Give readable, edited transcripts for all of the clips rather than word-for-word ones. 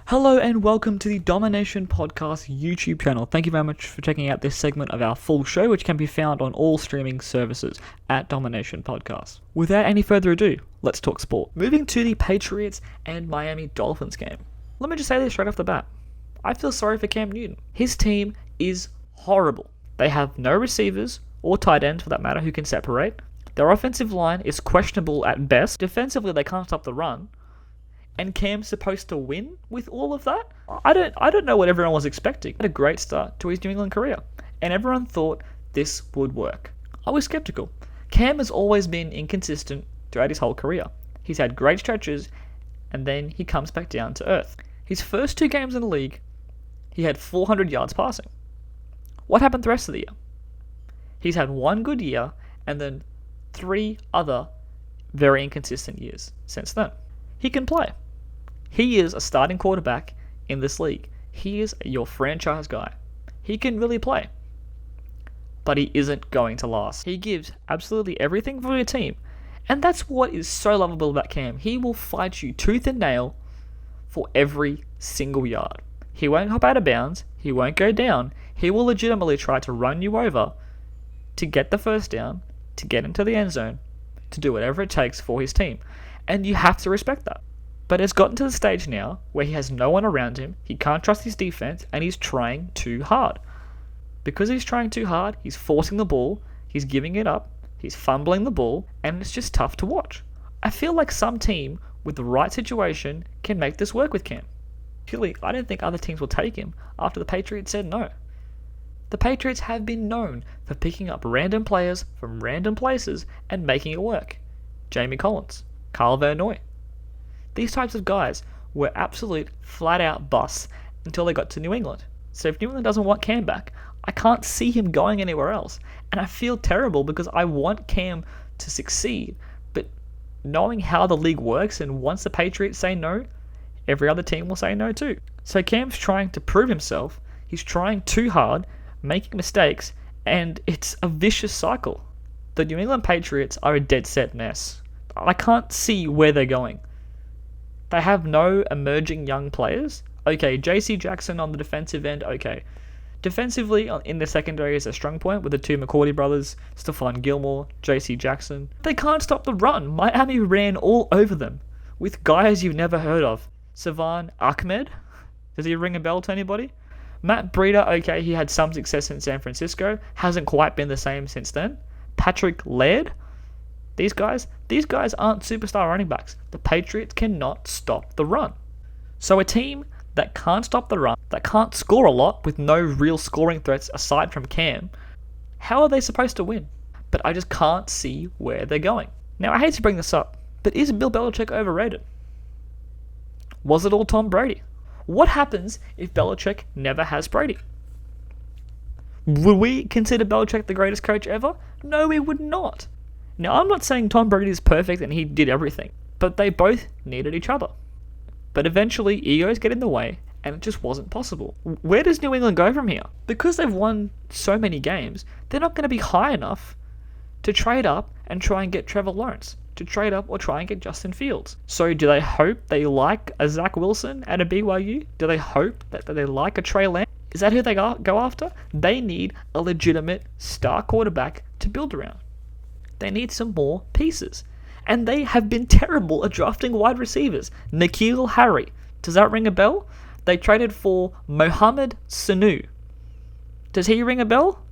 Hello and welcome to the Domination Podcast YouTube channel. Thank you very much for checking out this segment of our full show, which can be found on all streaming services at Domination Podcast. Without any further ado, let's talk sport. Moving to the Patriots and Miami Dolphins game. Let me just say this straight off the bat. I feel sorry for Cam Newton. His team is horrible. They have no receivers, or tight ends for that matter, who can separate. Their offensive line is questionable at best. Defensively, they can't stop the run. And Cam's supposed to win with all of that? I don't know what everyone was expecting. He had a great start to his New England career, and everyone thought this would work. I was skeptical. Cam has always been inconsistent throughout his whole career. He's had great stretches, and then he comes back down to earth. His first 2 games in the league, he had 400 yards passing. What happened the rest of the year? He's had 1 good year, and then 3 other very inconsistent years since then. He can play. He is a starting quarterback in this league. He is your franchise guy. He can really play. But he isn't going to last. He gives absolutely everything for your team. And that's what is so lovable about Cam. He will fight you tooth and nail for every single yard. He won't hop out of bounds. He won't go down. He will legitimately try to run you over to get the first down, to get into the end zone, to do whatever it takes for his team. And you have to respect that. But it's gotten to the stage now where he has no one around him, he can't trust his defense, and he's trying too hard. Because he's trying too hard, he's forcing the ball, he's giving it up, he's fumbling the ball, and it's just tough to watch. I feel like some team with the right situation can make this work with Cam. Clearly, I don't think other teams will take him after the Patriots said no. The Patriots have been known for picking up random players from random places and making it work. Jamie Collins, Carl Vernoy. These types of guys were absolute flat-out busts until they got to New England. So if New England doesn't want Cam back, I can't see him going anywhere else. And I feel terrible because I want Cam to succeed. But knowing how the league works, and once the Patriots say no, every other team will say no too. So Cam's trying to prove himself. He's trying too hard, making mistakes, and it's a vicious cycle. The New England Patriots are a dead set mess. I can't see where they're going. They have no emerging young players. Okay, JC Jackson on the defensive end, okay. Defensively, in the secondary is a strong point with the 2 McCourty brothers, Stephon Gilmore, JC Jackson. They can't stop the run. Miami ran all over them with guys you've never heard of. Savon Ahmed, does he ring a bell to anybody? Matt Breida, okay, he had some success in San Francisco, hasn't quite been the same since then. Patrick Laird, These guys aren't superstar running backs. The Patriots cannot stop the run. So a team that can't stop the run, that can't score a lot with no real scoring threats aside from Cam, how are they supposed to win? But I just can't see where they're going. Now, I hate to bring this up, but is Bill Belicheck overrated? Was it all Tom Brady? What happens if Belichick never has Brady? Would we consider Belichick the greatest coach ever? No, we would not. Now, I'm not saying Tom Brady is perfect and he did everything, but they both needed each other. But eventually, egos get in the way, and it just wasn't possible. Where does New England go from here? Because they've won so many games, they're not going to be high enough to trade up and try and get Trevor Lawrence, to trade up or try and get Justin Fields. So do they hope they like a Zach Wilson at a BYU? Do they hope that they like a Trey Lance? Is that who they go after? They need a legitimate star quarterback to build around. They need some more pieces. And they have been terrible at drafting wide receivers. N'Keal Harry. Does that ring a bell? They traded for Mohamed Sanu. Does he ring a bell?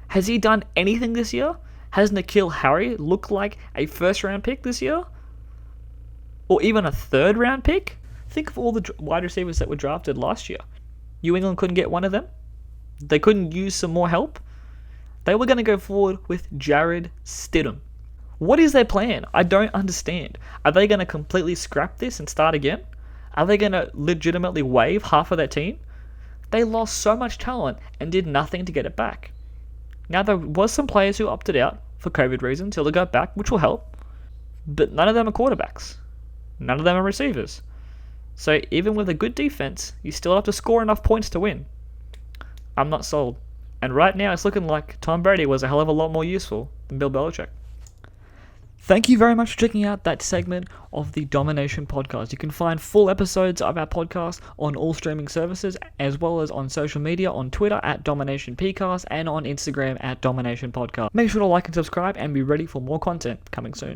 Has he done anything this year? Has N'Keal Harry looked like a first-round pick this year? Or even a third-round pick? Think of all the wide receivers that were drafted last year. New England couldn't get one of them? They couldn't use some more help? They were going to go forward with Jared Stidham. What is their plan? I don't understand. Are they going to completely scrap this and start again? Are they going to legitimately waive half of their team? They lost so much talent and did nothing to get it back. Now, there was some players who opted out for COVID reasons till they got back, which will help. But none of them are quarterbacks. None of them are receivers. So even with a good defense, you still have to score enough points to win. I'm not sold. And right now, it's looking like Tom Brady was a hell of a lot more useful than Bill Belichick. Thank you very much for checking out that segment of the Domination Podcast. You can find full episodes of our podcast on all streaming services, as well as on social media, on Twitter at DominationPcast and on Instagram at Domination Podcast. Make sure to like and subscribe and be ready for more content coming soon.